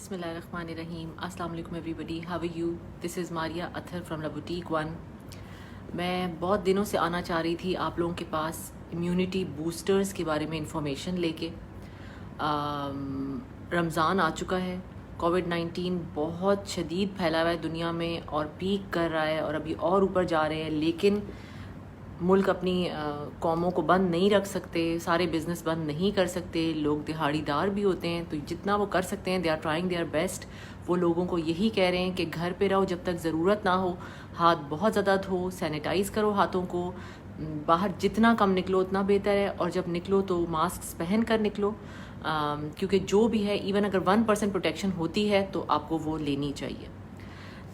बिस्मिल्लाहिर्रहमानिर्रहीम। अस्सलाम वालेकुम everybody, how are you? This is Maria Athar from La Boutique One. मैं बहुत दिनों से आना चाह रही थी आप लोगों के पास इम्यूनिटी बूस्टर्स के बारे में इंफॉर्मेशन लेके। रमज़ान आ चुका है, कोविड-19 बहुत शदीद फैला हुआ है दुनिया में और पीक कर रहा है और अभी और ऊपर जा रहे हैं, लेकिन मुल्क अपनी कौमों को बंद नहीं रख सकते, सारे बिज़नेस बंद नहीं कर सकते, लोग दिहाड़ीदार भी होते हैं तो जितना वो कर सकते हैं they are trying their best. वो लोगों को यही कह रहे हैं कि घर पे रहो जब तक ज़रूरत ना हो, हाथ बहुत ज़्यादा धो, सैनिटाइज़ करो हाथों को, बाहर जितना कम निकलो उतना बेहतर है, और जब निकलो तो मास्क पहन कर निकलो, क्योंकि जो भी है इवन अगर 1% प्रोटेक्शन होती है तो आपको वो लेनी चाहिए।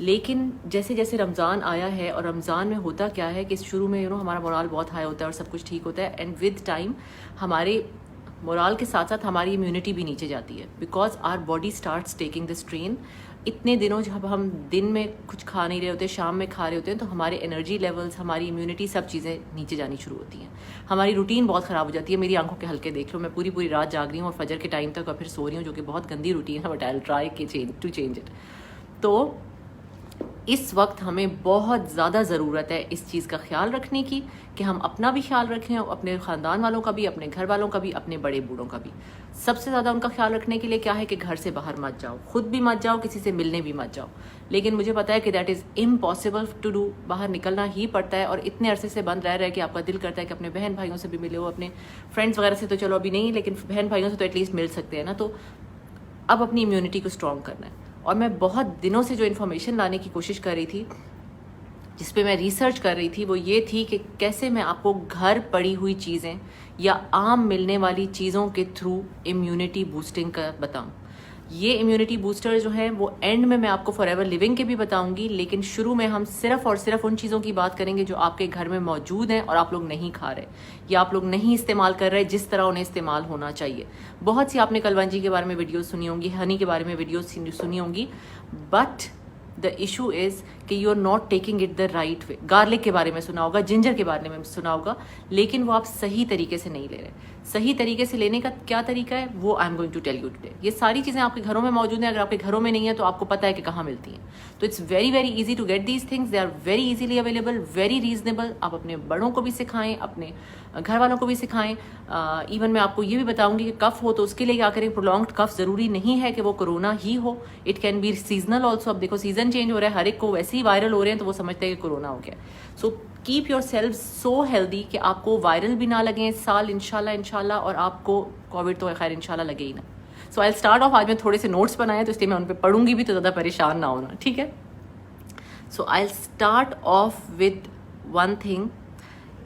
लेकिन जैसे जैसे रमज़ान आया है, और रमज़ान में होता क्या है कि शुरू में हमारा मोराल बहुत हाई होता है और सब कुछ ठीक होता है, एंड विद टाइम हमारे मोराल के साथ साथ हमारी इम्यूनिटी भी नीचे जाती है, because our body starts taking the strain. इतने दिनों जब हम दिन में कुछ खा नहीं रहे होते, शाम में खा रहे होते हैं, तो हमारे एनर्जी लेवल्स, हमारी इम्यूनिटी, सब चीज़ें नीचे जानी शुरू होती हैं। हमारी रूटीन बहुत ख़राब हो जाती है। मेरी आंखों के हल्के देख लो, मैं पूरी पूरी रात जाग रही हूँ और फजर के टाइम तक और फिर सो रही हूँ, जो कि बहुत गंदी रूटीन है, but I will try to change it. तो इस वक्त हमें बहुत ज़्यादा ज़रूरत है इस चीज़ का ख्याल रखने की कि हम अपना भी ख्याल रखें, अपने ख़ानदान वालों का भी, अपने घर वालों का भी, अपने बड़े बूढ़ों का भी। सबसे ज़्यादा उनका ख्याल रखने के लिए क्या है कि घर से बाहर मत जाओ, खुद भी मत जाओ, किसी से मिलने भी मत जाओ। लेकिन मुझे पता है कि that is impossible to do, बाहर निकलना ही पड़ता है, और इतने अरसे से बंद रह रहा है कि आपका दिल करता है कि अपने बहन भाइयों से भी मिले हो, अपने फ्रेंड्स वगैरह से तो चलो अभी नहीं, लेकिन बहन भाइयों से तो एटलीस्ट मिल सकते हैं ना। तो अब अपनी इम्यूनिटी को स्ट्रॉन्ग करना है। और मैं बहुत दिनों से जो इन्फॉर्मेशन लाने की कोशिश कर रही थी, जिस पे मैं रिसर्च कर रही थी, वो ये थी कि कैसे मैं आपको घर पड़ी हुई चीज़ें या आम मिलने वाली चीज़ों के थ्रू इम्यूनिटी बूस्टिंग का बताऊं। ये इम्यूनिटी बूस्टर जो हैं वो एंड में मैं आपको फॉरएवर लिविंग के भी बताऊंगी, लेकिन शुरू में हम सिर्फ और सिर्फ उन चीज़ों की बात करेंगे जो आपके घर में मौजूद हैं और आप लोग नहीं खा रहे या आप लोग नहीं इस्तेमाल कर रहे जिस तरह उन्हें इस्तेमाल होना चाहिए। बहुत सी आपने कलवंजी के बारे में वीडियो सुनी होंगी, हनी के बारे में वीडियो सुनी होंगी, बट द इशू इज़ कि you are not taking it the right way. Garlic के बारे में सुना होगा, जिंजर के बारे में सुना होगा, लेकिन वो आप सही तरीके से नहीं ले रहे। सही तरीके से लेने का क्या तरीका है वो I am going to tell you today. ये सारी चीज़ें आपके घरों में मौजूद हैं, अगर आपके घरों में नहीं है तो आपको पता है कि कहाँ मिलती हैं। तो it's very very easy to get these things, they are very easily available, very reasonable. आप अपने बड़ों को भी सिखाएं, अपने घर वालों को भी सिखाएं। इवन मैं आपको ये भी बताऊंगी कि कफ हो तो उसके लिए क्या करें। प्रोलॉन्ग्ड कफ ज़रूरी नहीं है कि वो कोरोना ही हो, it can be seasonal also. अब देखो सीजन चेंज हो रहा है, हर एक को वैसे ही वायरल हो रहे हैं तो वो समझते हैं कि कोरोना हो गया। So keep your self so healthy कि आपको वायरल भी ना लगे इस साल इंशाल्लाह, और आपको कोविड तो खैर इंशाल्लाह लगे ही ना। सो आई स्टार्ट ऑफ, आज मैं थोड़े से नोट्स बनाए तो इसलिए मैं उन पर पढ़ूंगी भी, तो ज़्यादा परेशान ना होना, ठीक है। So I start off with one thing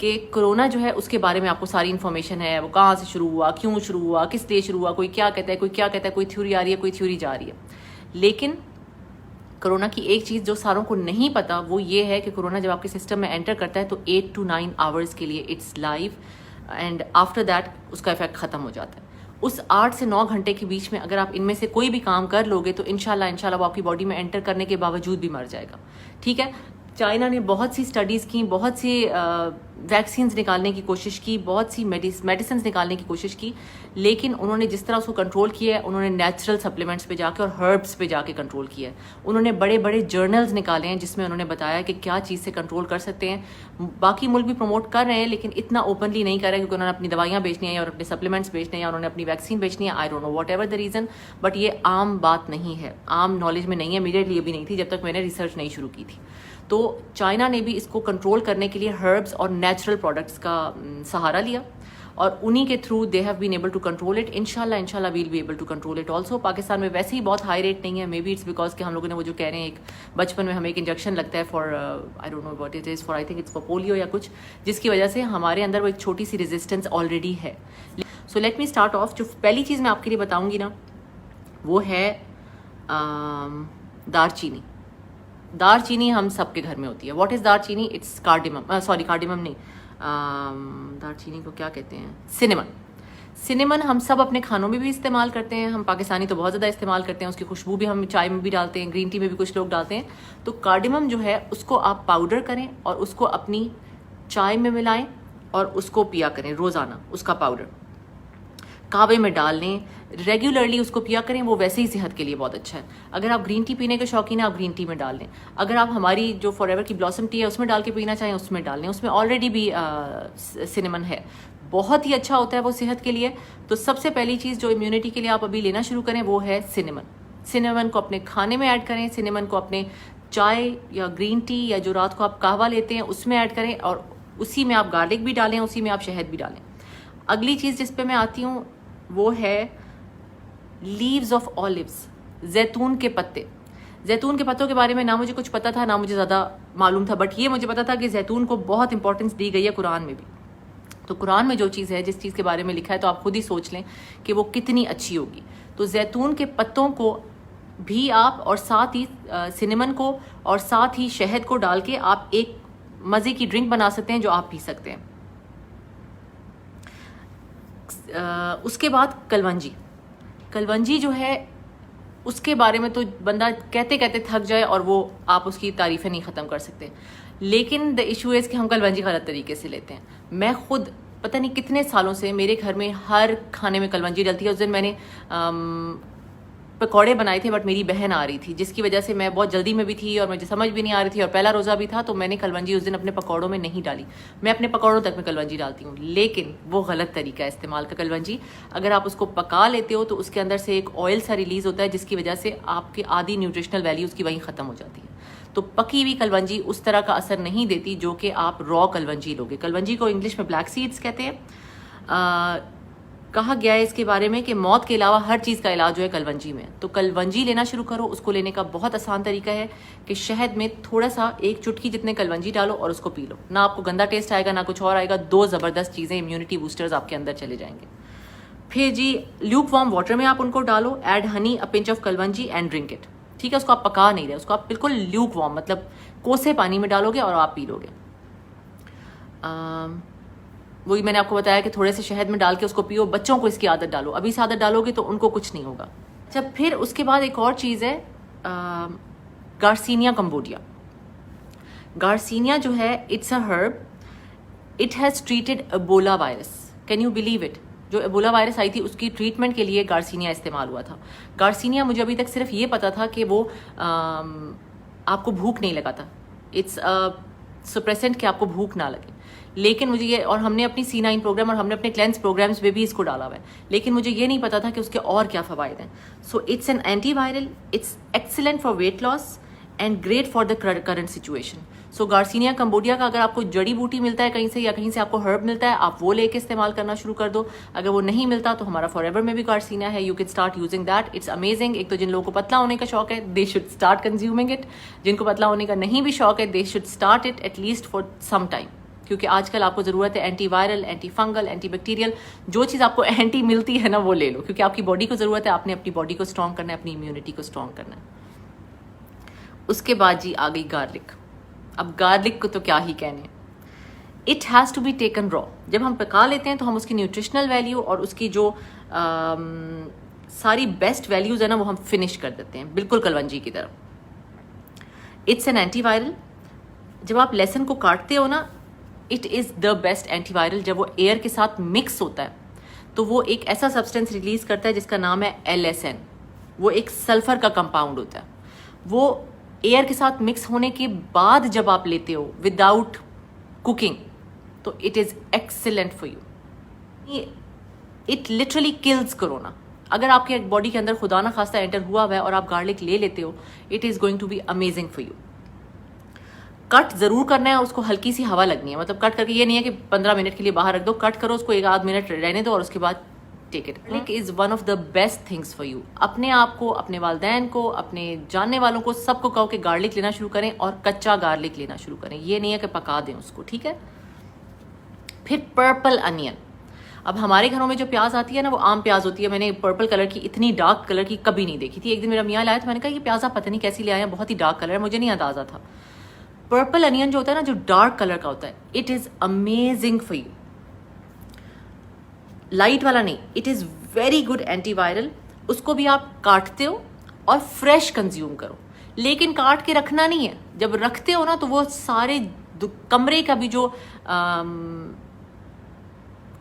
कि कोरोना जो है उसके बारे में आपको सारी इन्फॉर्मेशन है, वो कहाँ से शुरू हुआ, क्यों शुरू हुआ, किस देश शुरू हुआ, कोई क्या कहता है, कोई क्या कहता है, कोई थ्योरी आ रही है, कोई थ्योरी जा रही है। लेकिन कोरोना की एक चीज़ जो सारों को नहीं पता वो ये है कि कोरोना जब आपके सिस्टम में एंटर करता है तो 8 to 9 आवर्स के लिए it's live, and after that उसका इफेक्ट ख़त्म हो जाता है। उस 8 से 9 घंटे के बीच में अगर आप इनमें से कोई भी काम कर लोगे तो इंशाल्लाह वो आपकी बॉडी में एंटर करने के बावजूद भी मर जाएगा, ठीक है। चाइना ने बहुत सी स्टडीज़ की, बहुत सी वैक्सीन्स निकालने की कोशिश की, बहुत सी मेडिसिन निकालने की कोशिश की, लेकिन उन्होंने जिस तरह उसको कंट्रोल किया है, उन्होंने नेचुरल सप्लीमेंट्स पे जाके और हर्ब्स पे जाके कंट्रोल किया है। उन्होंने बड़े बड़े जर्नल्स निकाले हैं जिसमें उन्होंने बताया कि क्या चीज़ से कंट्रोल कर सकते हैं। बाकी मुल्क भी प्रमोट कर रहे हैं लेकिन इतना ओपनली नहीं कर रहे क्योंकि उन्होंने अपनी दवाइयाँ बेचनी है और अपने सप्लीमेंट्स बेचने हैं और उन्होंने अपनी वैक्सीन बेचनी है। I don't know what ever the reason, but ये आम बात नहीं है, आम नॉलेज में नहीं है, मेरे लिए भी नहीं थी जब तक मैंने रिसर्च नहीं शुरू की थी। तो चाइना ने भी इसको कंट्रोल करने के लिए हर्ब्स और नेचुरल प्रोडक्ट्स का सहारा लिया और उन्हीं के through they have been able to control it. इंशाल्लाह will be able to control it also. Pakistan में वैसे ही बहुत हाई रेट नहीं है, मे बी इट्स बिकॉज कि हम लोगों ने वो जो कह रहे हैं एक बचपन में हमें एक इंजेक्शन लगता है for I don't know what it is, for I think it's for polio या कुछ, जिसकी वजह से हमारे अंदर वो एक छोटी सी रेजिस्टेंस ऑलरेडी है। So let me start of. जो पहली चीज़ मैं आपके लिए बताऊंगी ना वो है दारचीनी। दारचीनी हम सबके घर में होती है। What is darchini? It's cardamom, sorry cardamom नहीं, दारचीनी को क्या कहते हैं, सिनेमन। सिनेमन हम सब अपने खानों में भी इस्तेमाल करते हैं, हम पाकिस्तानी तो बहुत ज़्यादा इस्तेमाल करते हैं, उसकी खुशबू भी हम चाय में भी डालते हैं, ग्रीन टी में भी कुछ लोग डालते हैं। तो कार्डिमम जो है उसको आप पाउडर करें और उसको अपनी चाय में मिलाएं और उसको पिया करें रोज़ाना, उसका पाउडर। कहवे में डाल लें, रेगुलरली उसको पिया करें, वो वैसे ही सेहत के लिए बहुत अच्छा है। अगर आप ग्रीन टी पीने के शौकीन हैं, आप ग्रीन टी में डाल लें। अगर आप हमारी जो फॉरएवर की ब्लॉसम टी है उसमें डाल के पीना चाहें, उसमें डाल लें। उसमें ऑलरेडी भी सिनेमन है, बहुत ही अच्छा होता है वो सेहत के लिए। तो सबसे पहली चीज़ जो इम्यूनिटी के लिए आप अभी लेना शुरू करें वो है सिनेमन। सिनेमन को अपने खाने में ऐड करें, सिनेमन को अपने चाय या ग्रीन टी या जो रात को आप कहवा लेते हैं उसमें ऐड करें, और उसी में आप गार्लिक भी डालें, उसी में आप शहद भी डालें। अगली चीज़ जिस पे मैं आती हूँ वो है लीव्स ऑफ ऑलिव्स, जैतून के पत्ते। जैतून के पत्तों के बारे में ना मुझे कुछ पता था, ना मुझे ज़्यादा मालूम था, बट ये मुझे पता था कि जैतून को बहुत इंपॉर्टेंस दी गई है कुरान में भी। तो कुरान में जो चीज़ है, जिस चीज़ के बारे में लिखा है, तो आप खुद ही सोच लें कि वो कितनी अच्छी होगी। तो जैतून के पत्तों को भी आप, और साथ ही सिनेमन को और साथ ही शहद को डाल के आप एक मज़े की ड्रिंक बना सकते हैं जो आप पी सकते हैं। उसके बाद कलवंजी। कलवंजी जो है उसके बारे में तो बंदा कहते कहते थक जाए और वो आप उसकी तारीफ़ें नहीं ख़त्म कर सकते। लेकिन द इशू इज़ कि हम कलवंजी गलत तरीके से लेते हैं। मैं खुद पता नहीं कितने सालों से मेरे घर में हर खाने में कलवंजी डलती है। उस दिन मैंने पकौड़े बनाए थे, बट मेरी बहन आ रही थी, जिसकी वजह से मैं बहुत जल्दी में भी थी और मुझे समझ भी नहीं आ रही थी और पहला रोज़ा भी था, तो मैंने कलवंजी उस दिन अपने पकौड़ों में नहीं डाली। मैं अपने पकौड़ों तक में कलवंजी डालती हूँ, लेकिन वो गलत तरीका है इस्तेमाल का कलवंजी। अगर आप उसको पका लेते हो तो उसके अंदर से एक ऑयल सा रिलीज होता है, जिसकी वजह से आपकी आधी न्यूट्रिशनल वैल्यू उसकी वहीं ख़त्म हो जाती है। तो पकी हुई कलवंजी उस तरह का असर नहीं देती जो कि आप रॉ कलवंजी लोगे। कलवंजी को इंग्लिश में ब्लैक सीड्स कहते हैं। कहा गया है इसके बारे में कि मौत के अलावा हर चीज़ का इलाज जो है कलवंजी में। तो कलवंजी लेना शुरू करो। उसको लेने का बहुत आसान तरीका है कि शहद में थोड़ा सा एक चुटकी जितने कलवंजी डालो और उसको पी लो। ना आपको गंदा टेस्ट आएगा, ना कुछ और आएगा। दो ज़बरदस्त चीज़ें, इम्यूनिटी बूस्टर्स आपके अंदर चले जाएंगे। फिर जी ल्यूक वार्म वाटर में आप उनको डालो, add Honey, a pinch of kalonji and drink it. ठीक है, उसको आप पका नहीं रहे, उसको आप बिल्कुल ल्यूक वार्म मतलब कोसे पानी में डालोगे और आप पी लोगे। वही मैंने आपको बताया कि थोड़े से शहद में डाल के उसको पियो। बच्चों को इसकी आदत डालो, अभी से आदत डालोगे तो उनको कुछ नहीं होगा। जब फिर उसके बाद एक और चीज़ है गार्सिनिया कंबोडिया। गार्सिनिया जो है it's a herb, it has treated Ebola virus. Can you believe it? जो एबोला वायरस आई थी उसकी ट्रीटमेंट के लिए गार्सिनिया इस्तेमाल हुआ था। गार्सिनिया मुझे अभी तक सिर्फ ये पता था कि वो आपको भूख नहीं लगाता, इट्स सप्रेसेंट कि आपको भूख ना लगे। लेकिन मुझे ये, और हमने अपनी C9 प्रोग्राम और हमने अपने क्लेंस प्रोग्राम्स में भी इसको डाला हुआ है, लेकिन मुझे ये नहीं पता था कि उसके और क्या फ़वाइद हैं। So it's an antiviral, it's excellent for weight loss and great for the current situation. So garcinia Cambodia का अगर आपको जड़ी बूटी मिलता है कहीं से, या कहीं से आपको हर्ब मिलता है, आप वो लेके इस्तेमाल करना शुरू कर दो। अगर वो नहीं मिलता तो हमारा फॉरएवर में भी गार्सिनिया है, you can start using that, it's amazing. एक तो जिन लोगों को पतला होने का शौक है they should start consuming it, जिनको पतला होने का नहीं भी शौक है they should start it at least for some time, क्योंकि आजकल आपको ज़रूरत है anti viral, anti fungal, anti bacterial, जो चीज़ आपको एंटी मिलती है ना वो ले लो, क्योंकि आपकी बॉडी को ज़रूरत है। आपने अपनी बॉडी को स्ट्रॉन्ग करना है, अपनी इम्यूनिटी को स्ट्रॉन्ग करना है। उसके बाद जी आ गई गार्लिक। अब गार्लिक को तो क्या ही कहने, it has to be taken raw. जब हम पका लेते हैं तो हम उसकी न्यूट्रिशनल वैल्यू और उसकी जो सारी बेस्ट वैल्यूज़ है ना वो हम फिनिश कर देते हैं, बिल्कुल कलवंजी की तरह। It's an antiviral. जब आप लहसुन को काटते हो ना, it is the best antiviral. जब वो एयर के साथ मिक्स होता है तो वो एक ऐसा सब्सटेंस रिलीज करता है जिसका नाम है LSN। वो एक सल्फर का कंपाउंड होता है। वो एयर के साथ मिक्स होने के बाद जब आप लेते हो विदाउट कुकिंग तो it is excellent for you. It literally kills corona. अगर आपके बॉडी के अंदर खुदा ना खास्ता एंटर हुआ है और आप गार्लिक ले लेते हो, it is going to be amazing for you. Cut ज़रूर करना है, उसको हल्की सी हवा लगनी है, मतलब कट करके ये नहीं है कि 15 मिनट के लिए बाहर रख दो, कट करो उसको, एक आध मिनट रहने दो और उसके बाद take it. Garlic is one of the best things for you. अपने आप को, अपने वालदैन को, अपने जानने वालों को, सबको कहो कि गार्लिक लेना शुरू करें और कच्चा गार्लिक लेना शुरू करें। ये नहीं है कि पका दें उसको, ठीक है। फिर पर्पल अनियन। अब हमारे घरों में जो प्याज आती है ना वो आम प्याज होती है। मैंने पर्पल कलर की, इतनी डार्क कलर की कभी नहीं देखी थी। एक दिन मेरा मियाँ लाया तो मैंने कहा ये प्याज आप पता नहीं कैसी ले आए हैं, बहुत ही डार्क कलर है, मुझे नहीं अंदाजा था। पर्पल अनियन जो होता है ना, जो डार्क कलर का होता है, it is amazing for you. Light वाला नहीं, it is very good antiviral. उसको भी आप काटते हो और फ्रेश कंज्यूम करो, लेकिन काट के रखना नहीं है। जब रखते हो ना तो वो सारे कमरे का भी जो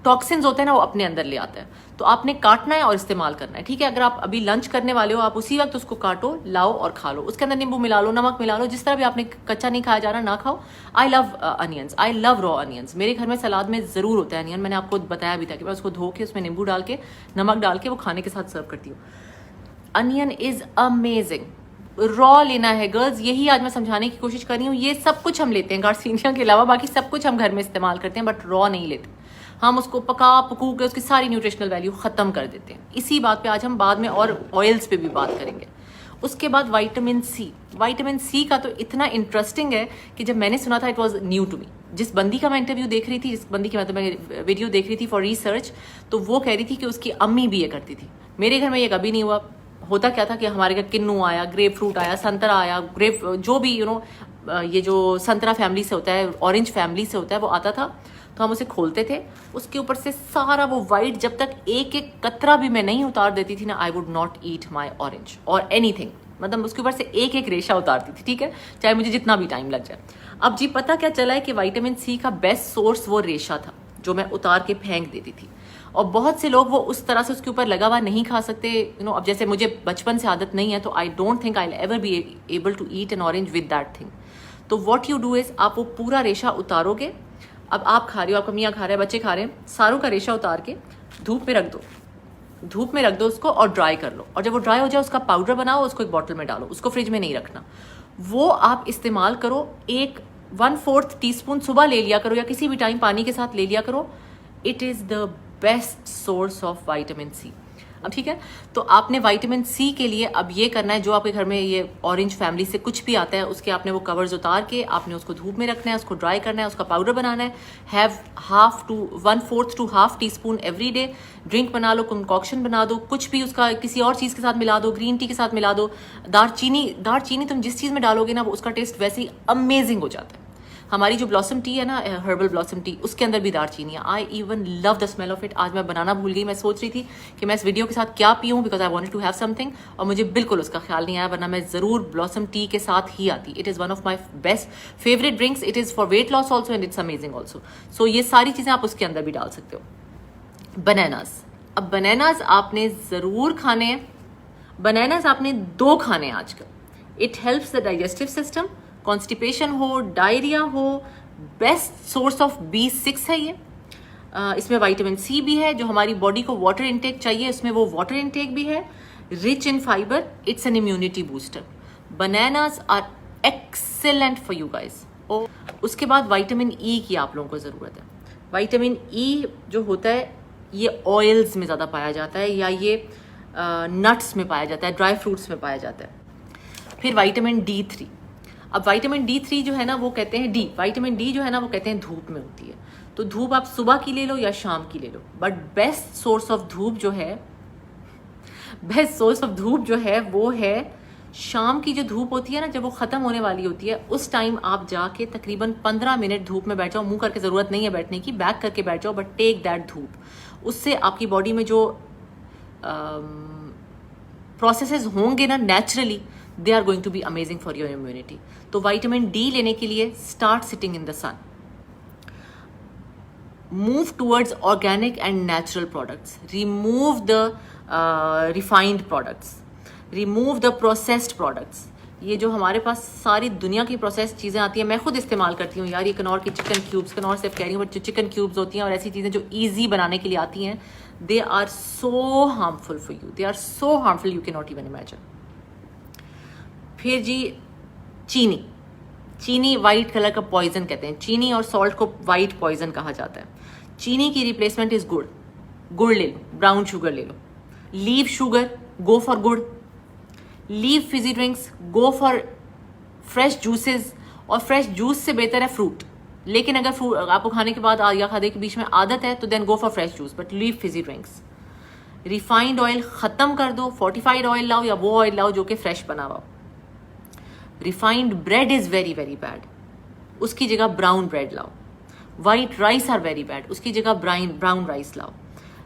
टॉक्सिन्स होते हैं ना वो अपने अंदर ले आता है। तो आपने काटना है और इस्तेमाल करना है, ठीक है। अगर आप अभी लंच करने वाले हो, आप उसी वक्त उसको काटो, लाओ और खा लो। उसके अंदर नींबू मिला लो, नमक मिला लो, जिस तरह भी आपने कच्चा नहीं खाया जा रहा ना खाओ। I love onions, I love raw onions. मेरे घर में सलाद में ज़रूर होता है अनियन। मैंने आपको बताया भी था कि मैं उसको धो के उसमें नींबू डाल के नमक डाल के वो खाने के साथ सर्व करती हूँ। Onion is amazing. रॉ लेना है गर्ल्स, यही आज मैं समझाने की कोशिश कर रही हूँ। ये सब कुछ हम लेते हैं गार्सिनिया के अलावा, बाकी सब कुछ हम घर में इस्तेमाल करते हैं, बट रॉ नहीं लेते। हम उसको पकू के उसकी सारी न्यूट्रिशनल वैल्यू ख़त्म कर देते हैं। इसी बात पे आज हम बाद में और ऑयल्स पे भी बात करेंगे। उसके बाद विटामिन सी। विटामिन सी का तो इतना इंटरेस्टिंग है कि जब मैंने सुना था it was new to me. जिस बंदी का मैं इंटरव्यू देख रही थी, जिस बंदी की मतलब मैं वीडियो देख रही थी फॉर रिसर्च, तो वो कह रही थी कि उसकी अम्मी भी ये करती थी। मेरे घर में ये कभी नहीं हुआ। होता क्या था कि हमारे घर किन्नू आया, ग्रेप फ्रूट आया, संतरा आया, ग्रेप जो भी ये जो संतरा फैमिली से होता है, ऑरेंज फैमिली से होता है, वो आता था। तो हम उसे खोलते थे, उसके ऊपर से सारा वो वाइट, जब तक एक एक कतरा भी मैं नहीं उतार देती थी ना, I would not eat my orange और एनीथिंग। मतलब उसके ऊपर से एक एक रेशा उतारती थी, ठीक है, चाहे मुझे जितना भी टाइम लग जाए। अब जी पता क्या चला है कि विटामिन सी का बेस्ट सोर्स वो रेशा था जो मैं उतार के फेंक देती थी। और बहुत से लोग वो उस तरह से उसके ऊपर लगा हुआ नहीं खा सकते। अब जैसे मुझे बचपन से आदत नहीं है, तो I don't think I will ever be able to eat an orange with that thing. तो व्हाट यू डू इज, आप वो पूरा रेशा उतारोगे। अब आप खा रहे हो, आपका मियाँ खा रहे हैं, बच्चे खा रहे हैं, सारों का रेशा उतार के धूप में रख दो। धूप में रख दो उसको और ड्राई कर लो। और जब वो ड्राई हो जाए उसका पाउडर बनाओ, उसको एक बॉटल में डालो, उसको फ्रिज में नहीं रखना। वो आप इस्तेमाल करो। 1/4 टीस्पून सुबह ले लिया करो या किसी भी टाइम पानी के साथ ले लिया करो। It is the best source of vitamin C. अब ठीक है, तो आपने विटामिन सी के लिए अब ये करना है, जो आपके घर में ये ऑरेंज फैमिली से कुछ भी आता है उसके आपने वो कवर्स उतार के आपने उसको धूप में रखना है, उसको ड्राई करना है, उसका पाउडर बनाना है। Have 1/4 to ½ teaspoon every day. Drink बना लो, कंकॉक्शन बना दो, कुछ भी उसका किसी और चीज़ के साथ मिला दो, ग्रीन टी के साथ मिला दो। दालचीनी तुम जिस चीज़ में डालोगे ना वो उसका टेस्ट वैसे ही अमेजिंग हो जाता है। हमारी जो ब्लॉसम टी है ना, हर्बल ब्लॉसम टी, उसके अंदर भी दालचीनी है। I even love the smell of it. आज मैं बनाना भूल गई। मैं सोच रही थी कि मैं इस वीडियो के साथ क्या पीऊँ, because I wanted to have something, और मुझे बिल्कुल उसका ख्याल नहीं आया, वरना मैं ज़रूर ब्लॉसम टी के साथ ही आती। It is one of my best favourite drinks. It is for weight loss also and it's amazing also. So ये सारी चीज़ें आप उसके अंदर भी डाल सकते हो। बनानास। अब बनानास आपने ज़रूर खाने हैं। बनानास आपने 2 खाने हैं आजकल। It helps the digestive system. Constipation हो, डायरिया हो, बेस्ट सोर्स ऑफ B6 है ये। इसमें विटामिन सी भी है, जो हमारी बॉडी को वाटर इनटेक चाहिए उसमें वो वाटर इनटेक भी है। Rich in fibre, it's an immunity booster. Bananas are excellent for you guys. और उसके बाद विटामिन ई की आप लोगों को ज़रूरत है। विटामिन ई जो होता है ये ऑयल्स में ज़्यादा पाया जाता है, या ये नट्स में पाया जाता है, ड्राई फ्रूट्स में पाया जाता है। फिर विटामिन D3। अब विटामिन D3 जो है ना वो कहते हैं विटामिन डी जो है ना वो कहते हैं धूप में होती है। तो धूप आप सुबह की ले लो या शाम की ले लो, बट बेस्ट सोर्स ऑफ धूप जो है वो है शाम की। जो धूप होती है ना, जब वो ख़त्म होने वाली होती है, उस टाइम आप जाके तकरीबन 15 मिनट धूप में बैठ जाओ। मुंह करके ज़रूरत नहीं है बैठने की, बैक करके बैठ जाओ, बट टेक दैट धूप। उससे आपकी बॉडी में जो प्रोसेसेस होंगे ना naturally, they are going to be amazing for your immunity. तो विटामिन डी लेने के लिए start sitting in the sun. Move towards organic and natural products. Remove the refined products, remove the processed products. ये जो हमारे पास सारी दुनिया की प्रोसेस्ड चीज़ें आती हैं, मैं खुद इस्तेमाल करती हूँ यार। ये कनौर की चिकन क्यूब्स, कनौर सिर्फ कह रही हूँ, बट जो चिकन क्यूब्स होती हैं और ऐसी चीज़ें जो ईजी बनाने के लिए आती हैं, they are so harmful for you. They are so harmful you can not even imagine. फिर जी चीनी वाइट कलर का पॉइजन कहते हैं। चीनी और सॉल्ट को वाइट पॉइजन कहा जाता है। चीनी की रिप्लेसमेंट इज गुड़ ले लो, ब्राउन शुगर ले लो। लीव शुगर, गो फॉर गुड़। Leave fizzy drinks, go for fresh juices, और फ्रेश जूस से बेहतर है फ्रूट। लेकिन अगर फ्रूट आपको खाने के बाद या खाने के बीच में आदत है तो then go for fresh juice, but leave fizzy drinks. Refined oil ख़त्म कर दो, फोर्टिफाइड ऑयल लाओ या वो ऑयल लाओ जो कि फ्रेश बना हुआ। Refined bread is very very bad, उसकी जगह ब्राउन ब्रेड लाओ। White rice are very bad, उसकी जगह ब्राउन राइस लाओ।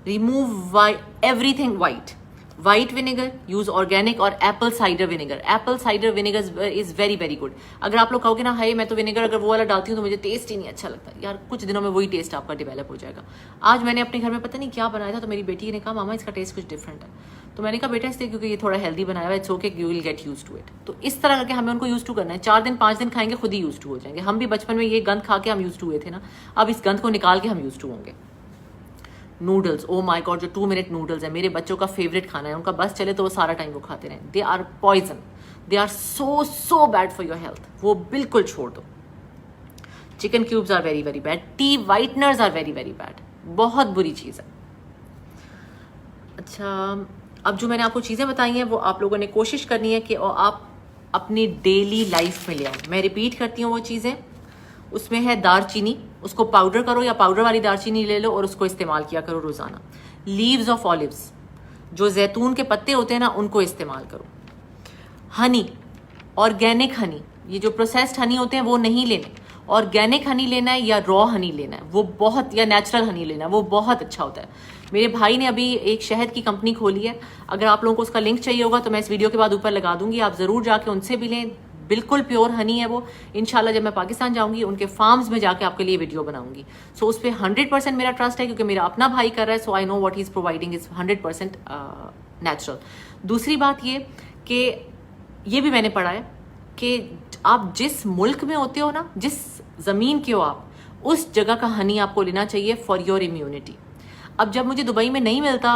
Remove everything white. White vinegar use organic, और apple cider vinegar. Apple cider vinegar is very very good. अगर आप लोग कहोगे ना हाय मैं तो विनेगर अगर वो वाला डालती हूँ तो मुझे टेस्ट ही नहीं अच्छा लगता, यार कुछ दिनों में वही टेस्ट आपका डेवलप हो जाएगा। आज मैंने अपने घर में पता नहीं क्या बनाया था, तो मेरी बेटी ने कहा मामा इसका टेस्ट कुछ डिफरेंट है, तो मैंने कहा बेटा इसलिए क्योंकि ये थोड़ा हेल्दी बनाया हुआ है, it's okay, you will get use to it. तो इस तरह करके हमें उनको यूज टू करना है। 4 दिन 5 दिन खाएंगे खुद ही यूज टू हो जाएंगे। हम भी बचपन में ये गंद खा के हम यूज टू हुए थे ना, अब इस गंद को निकाल के हम यूज टू होंगे। नूडल्स, ओ माय गॉड, जो 2 मिनट नूडल्स है मेरे बच्चों का फेवरेट खाना है, उनका बस चले तो वो सारा टाइम वो खाते रहें। They are poison, they are so bad for your health, वो बिल्कुल छोड़ दो। Chicken cubes are very very bad, tea whiteners are very very bad, बहुत बुरी चीज़ है। अच्छा, अब जो मैंने आपको चीज़ें बताई हैं वो आप लोगों ने कोशिश करनी है कि आप अपनी डेली लाइफ में ले आओ। मैं रिपीट करती हूँ वो चीज़ें, उसमें है दारचीनी, उसको पाउडर करो या पाउडर वाली दारचीनी ले लो और उसको इस्तेमाल किया करो रोज़ाना। लीव्स ऑफ ऑलिव्स, जो जैतून के पत्ते होते हैं ना, उनको इस्तेमाल करो। हनी, ऑर्गेनिक हनी, ये जो प्रोसेस्ड हनी होते हैं वो नहीं लेने, ऑर्गेनिक हनी लेना है या रॉ हनी लेना है, वो बहुत, या नेचुरल हनी लेना है, वो बहुत अच्छा होता है। मेरे भाई ने अभी एक शहद की कंपनी खोली है, अगर आप लोगों को उसका लिंक चाहिए होगा तो मैं इस वीडियो के बाद ऊपर लगा दूंगी, आप ज़रूर जाके उनसे भी लें। बिल्कुल प्योर हनी है वो। इंशाल्लाह जब मैं पाकिस्तान जाऊंगी उनके फार्म्स में जाके आपके लिए वीडियो बनाऊंगी। सो उस पर 100% मेरा ट्रस्ट है, क्योंकि मेरा अपना भाई कर रहा है। So I know what he is providing is 100% natural. दूसरी बात ये कि ये भी मैंने पढ़ा है कि आप जिस मुल्क में होते हो ना, जिस ज़मीन के हो आप, उस जगह का हनी आपको लेना चाहिए फॉर योर इम्यूनिटी। अब जब मुझे दुबई में नहीं मिलता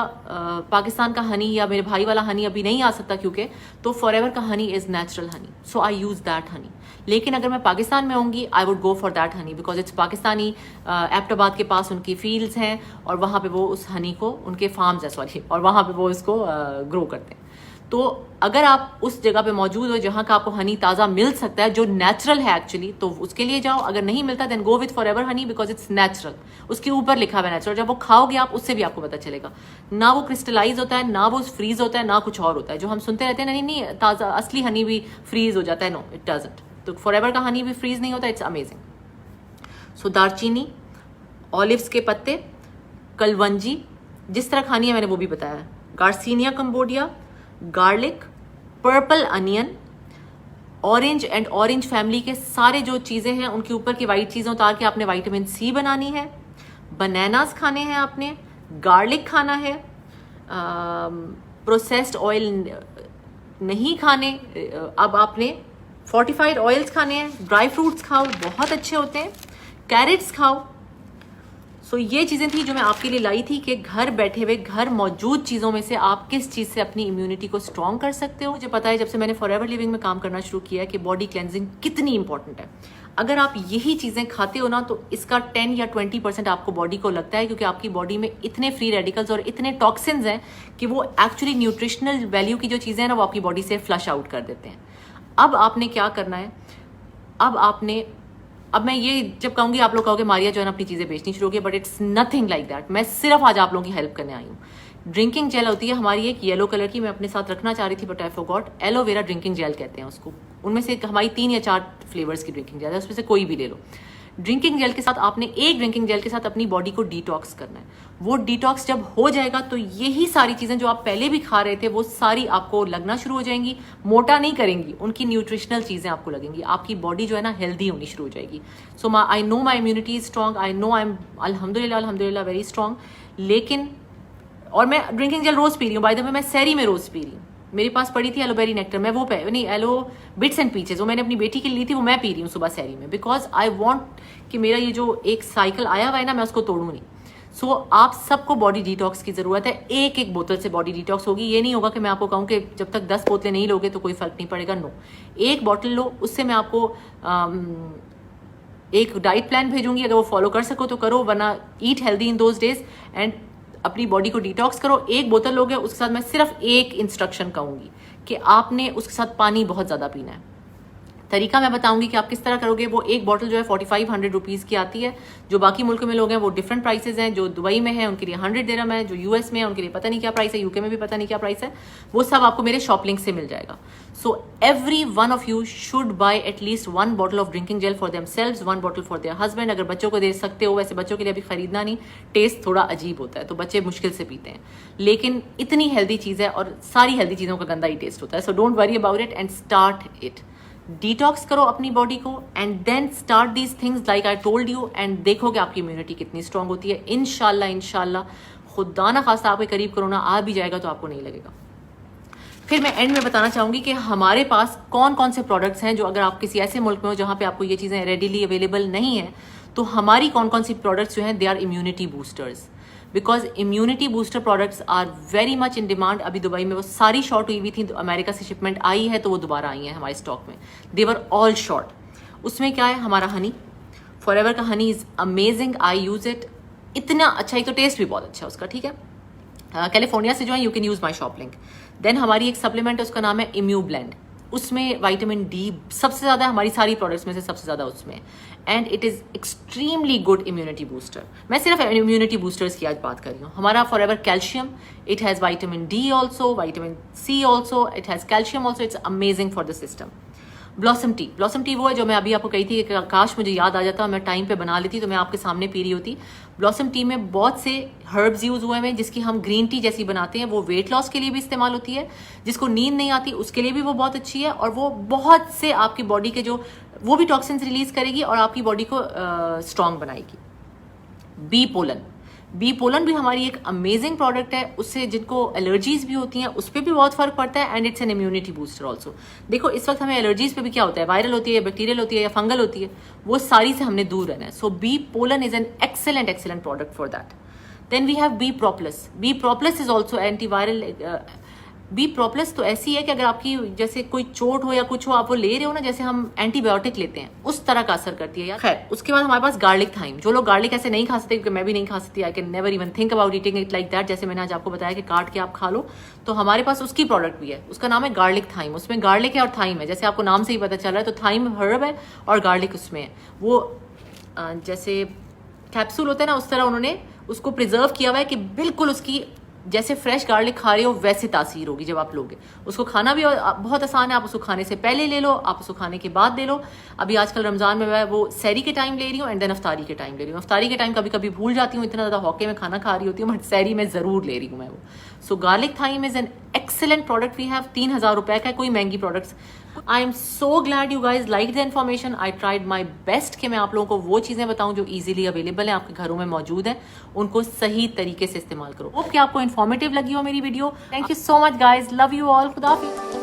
पाकिस्तान का हनी, या मेरे भाई वाला हनी अभी नहीं आ सकता क्योंकि, तो फॉरएवर का Honey is natural Honey, so I use that Honey. लेकिन अगर मैं पाकिस्तान में होंगी I would go for that Honey because it's Pakistani. Abbottabad के पास उनकी फील्ड्स हैं और वहाँ पे वो उस हनी को, उनके फार्म्स है सॉरी, और वहाँ पे वो इसको ग्रो करते हैं। तो अगर आप उस जगह पे मौजूद हो जहाँ का आपको हनी ताज़ा मिल सकता है, जो नेचुरल है एक्चुअली, तो उसके लिए जाओ। अगर नहीं मिलता then go with Forever honey because it's natural. उसके ऊपर लिखा हुआ है नेचुरल, जब वो खाओगे आप उससे भी आपको पता चलेगा। ना वो क्रिस्टलाइज होता है, ना वो फ्रीज होता है, ना कुछ और होता है। जो हम सुनते रहते हैं ना, नहीं ताज़ा असली हनी भी फ्रीज हो जाता है, नो इट डजंट। तो फॉरएवर का हनी भी फ्रीज नहीं होता, इट्स अमेजिंग। सो दारचीनी, ऑलिव्स के पत्ते, कलवंजी, जिस तरह खानी है मैंने वो भी बताया, garcinia Cambodia, garlic, purple onion, orange and orange family के सारे जो चीज़ें हैं उनके ऊपर की वाइट चीज़ें उतार के आपने विटामिन सी बनानी है। बनानास खाने हैं आपने, गार्लिक खाना है, प्रोसेस्ड ऑयल नहीं खाने। अब आपने फोर्टिफाइड ऑयल्स खाने हैं, ड्राई फ्रूट्स खाओ, बहुत अच्छे होते हैं, कैरेट्स खाओ। सो ये चीज़ें थी जो मैं आपके लिए लाई थी कि घर बैठे हुए, घर मौजूद चीज़ों में से आप किस चीज़ से अपनी इम्यूनिटी को स्ट्रॉन्ग कर सकते हो। मुझे पता है जब से मैंने फॉरएवर लिविंग में काम करना शुरू किया है कि बॉडी क्लेंजिंग कितनी इंपॉर्टेंट है। अगर आप यही चीज़ें खाते हो ना तो इसका 10 या 20% आपको बॉडी को लगता है, क्योंकि आपकी बॉडी में इतने फ्री रेडिकल्स और इतने टॉक्सिन्स हैं कि वो एक्चुअली न्यूट्रिशनल वैल्यू की जो चीज़ें हैं ना वो आपकी बॉडी से फ्लश आउट कर देते हैं। अब आपने क्या करना है, अब मैं ये जब कहूँगी आप लोग कहोगे मारिया जो है ना अपनी चीज़ें बेचनी शुरू हो गई, but it's nothing like that. मैं सिर्फ आज आप लोगों की हेल्प करने आई हूँ। ड्रिंकिंग जेल होती है हमारी एक येलो कलर की, मैं अपने साथ रखना चाह रही थी but I forgot. Aloe vera drinking gel कहते हैं उसको। उनमें से हमारी 3 या 4 फ्लेवर्स की ड्रिंकिंग जेल है, उसमें से कोई भी ले लो। ड्रिंकिंग जेल के साथ आपने एक ड्रिंकिंग जेल के साथ अपनी बॉडी को डिटॉक्स करना है। वो डिटॉक्स जब हो जाएगा तो यही सारी चीज़ें जो आप पहले भी खा रहे थे वो सारी आपको लगना शुरू हो जाएंगी। मोटा नहीं करेंगी, उनकी न्यूट्रिशनल चीज़ें आपको लगेंगी। आपकी बॉडी जो है ना हेल्दी होनी शुरू हो जाएगी। So I know my immunity is strong, I know I am अल्हम्दुलिल्लाह वेरी स्ट्रॉन्ग। लेकिन और मैं ड्रिंकिंग जेल रोज़ पी रही हूँ। बाय द वे मैं सैरी में रोज़ पी रही हूँ। मेरे पास पड़ी थी एलोबेरी नेक्टर, मैं वो नहीं एलो बिट्स एंड पीचेस, वो मैंने अपनी बेटी के लिए ली थी, वो मैं पी रही हूँ सुबह सैरी में, बिकॉज आई वॉन्ट कि मेरा ये जो एक साइकिल आया हुआ है ना मैं उसको तोड़ूँ नहीं। सो आप सबको बॉडी डिटॉक्स की ज़रूरत है। एक एक बोतल से बॉडी डिटॉक्स होगी। ये नहीं होगा कि मैं आपको कहूँ कि जब तक 10 बोतलें नहीं लोगे तो कोई फ़र्क नहीं पड़ेगा। नो, एक बॉटल लो, उससे मैं आपको एक डाइट प्लान भेजूंगी। अगर वो फॉलो कर सको तो करो, वरना eat healthy in those days and अपनी बॉडी को डिटॉक्स करो। एक बोतल लोगे, उसके साथ मैं सिर्फ एक इंस्ट्रक्शन कहूँगी कि आपने उसके साथ पानी बहुत ज़्यादा पीना है। तरीका मैं बताऊंगी कि आप किस तरह करोगे। वो एक बॉटल जो है 4500 रुपीज़ की आती है। जो बाकी मुल्क में लोग हैं वो डिफरेंट प्राइसेस हैं। जो दुबई में है उनके लिए 100 दिरहम है, जो यूएस में है उनके लिए पता नहीं क्या प्राइस है, यूके में भी पता नहीं क्या प्राइस है। वो सब आपको मेरे शॉप लिंक से मिल जाएगा। So every one of you should buy at least 1 bottle of drinking gel for themselves, 1 bottle for their husband. अगर बच्चों को दे सकते हो, वैसे बच्चों के लिए अभी खरीदना नहीं, टेस्ट थोड़ा अजीब होता है तो बच्चे मुश्किल से पीते हैं, लेकिन इतनी हेल्दी चीज़ है और सारी हेल्दी चीज़ों का गंदा ही टेस्ट होता है। So don't worry about it and start it. Detox करो अपनी बॉडी को and then start these things like I told you and देखोगे आपकी इम्यूनिटी कितनी स्ट्रांग होती है। इंशाल्लाह खुदा ना खास्ता आपके करीब कोरोना आ भी जाएगा तो आपको नहीं लगेगा। फिर मैं एंड में बताना चाहूंगी कि हमारे पास कौन कौन से प्रोडक्ट्स हैं जो अगर आप किसी ऐसे मुल्क में हो जहां पे आपको ये चीज़ें रेडिली अवेलेबल नहीं है, तो हमारी कौन कौन सी प्रोडक्ट्स जो हैं they are immunity boosters. Because immunity booster products are very much in demand. अभी दुबई में वो सारी शॉर्ट हुई हुई थी, तो अमेरिका से शिपमेंट आई है तो वो दोबारा आई है हमारे स्टॉक में। दे वर ऑल शॉर्ट। उसमें क्या है, हमारा हनी फॉरएवर का honey is amazing, I use it. इतना अच्छा, एक तो टेस्ट भी बहुत अच्छा है उसका, ठीक है। कैलिफोर्निया से जो है, you can use my shop link. Then हमारी एक सप्लीमेंट है, उसका नाम है इम्यू ब्लेंड। उसमें विटामिन डी सबसे ज़्यादा, हमारी सारी प्रोडक्ट्स में से सबसे ज़्यादा उसमें, and it is extremely good immunity booster. मैं सिर्फ इम्यूनिटी बूस्टर्स की आज बात कर रही हूँ। हमारा Forever calcium, it has vitamin D also, vitamin C also, it has calcium also, it's amazing for the system. Blossom tea वो है जो मैं अभी आपको कही थी कि काश मुझे याद आ जाता, मैं टाइम पे बना लेती तो मैं आपके सामने पी रही होती। ब्लॉसम टी में बहुत से हर्ब्स यूज हुए हैं, जिसकी हम ग्रीन टी जैसी बनाते हैं। वो वेट लॉस के लिए भी इस्तेमाल होती है, जिसको नींद नहीं आती उसके लिए भी वो बहुत अच्छी है, और वो बहुत से आपकी बॉडी के जो वो भी टॉक्सिन्स रिलीज करेगी और आपकी बॉडी को स्ट्रांग बनाएगी। बी पोलन भी हमारी एक अमेजिंग प्रोडक्ट है। उससे जिनको एलर्जीज भी होती हैं उस पर भी बहुत फर्क पड़ता है, and it's an immunity booster also. देखो इस वक्त हमें एलर्जीज पे भी क्या होता है, वायरल होती है या बैक्टीरियल होती है या फंगल होती है, वो सारी से हमने दूर रहना है। So bee pollen is an excellent product for that. Then we have bee propolis. Bee propolis is also antiviral. Bee propolis तो ऐसी है कि अगर आपकी जैसे कोई चोट हो या कुछ हो, आप वो ले रहे हो ना, जैसे हम एंटीबायोटिक लेते हैं, उस तरह का असर करती है यार। खैर, उसके बाद हमारे पास गार्लिक थाइम। जो लोग गार्लिक ऐसे नहीं खा सकते, क्योंकि मैं भी नहीं खा सकती, I can never even think about eating it like that, जैसे मैंने आज आपको बताया कि काट के आप खा लो, तो हमारे पास उसकी प्रोडक्ट भी है। उसका नाम है गार्लिक थाइम। उसमें गार्लिक है और थाइम है, जैसे आपको नाम से ही पता चल रहा है। तो थाइम हर्ब है और गार्लिक उसमें है। वो जैसे कैप्सूल होता है ना, उस तरह उन्होंने उसको प्रिजर्व किया हुआ है कि बिल्कुल उसकी जैसे फ्रेश गार्लिक खा रहे हो वैसे तासीर होगी जब आप लोगे। उसको खाना भी बहुत आसान है, आप उसको खाने से पहले ले लो, आप उसको खाने के बाद ले लो। अभी आजकल रमजान में मैं वो सहरी के टाइम ले रही हूँ एंड देन अफ्तारी के टाइम ले रही हूँ। अफ्तारी के टाइम कभी कभी भूल जाती हूँ, इतना ज़्यादा हॉके में खाना खा रही होती हूँ, बट सहरी में ज़रूर ले रही हूँ मैं वो। So garlic thyme is an excellent product we have. 3000 रुपए का है, कोई महंगी products. I am so glad you guys like the information. I tried my best कि मैं आप लोगों को वो चीज़ें बताऊं जो इजीली अवेलेबल है, आपके घरों में मौजूद है, उनको सही तरीके से इस्तेमाल करो। होप कि आपको इन्फॉर्मेटिव लगी हो मेरी video. Thank you so much guys, love you all, खुदा हाफिज़।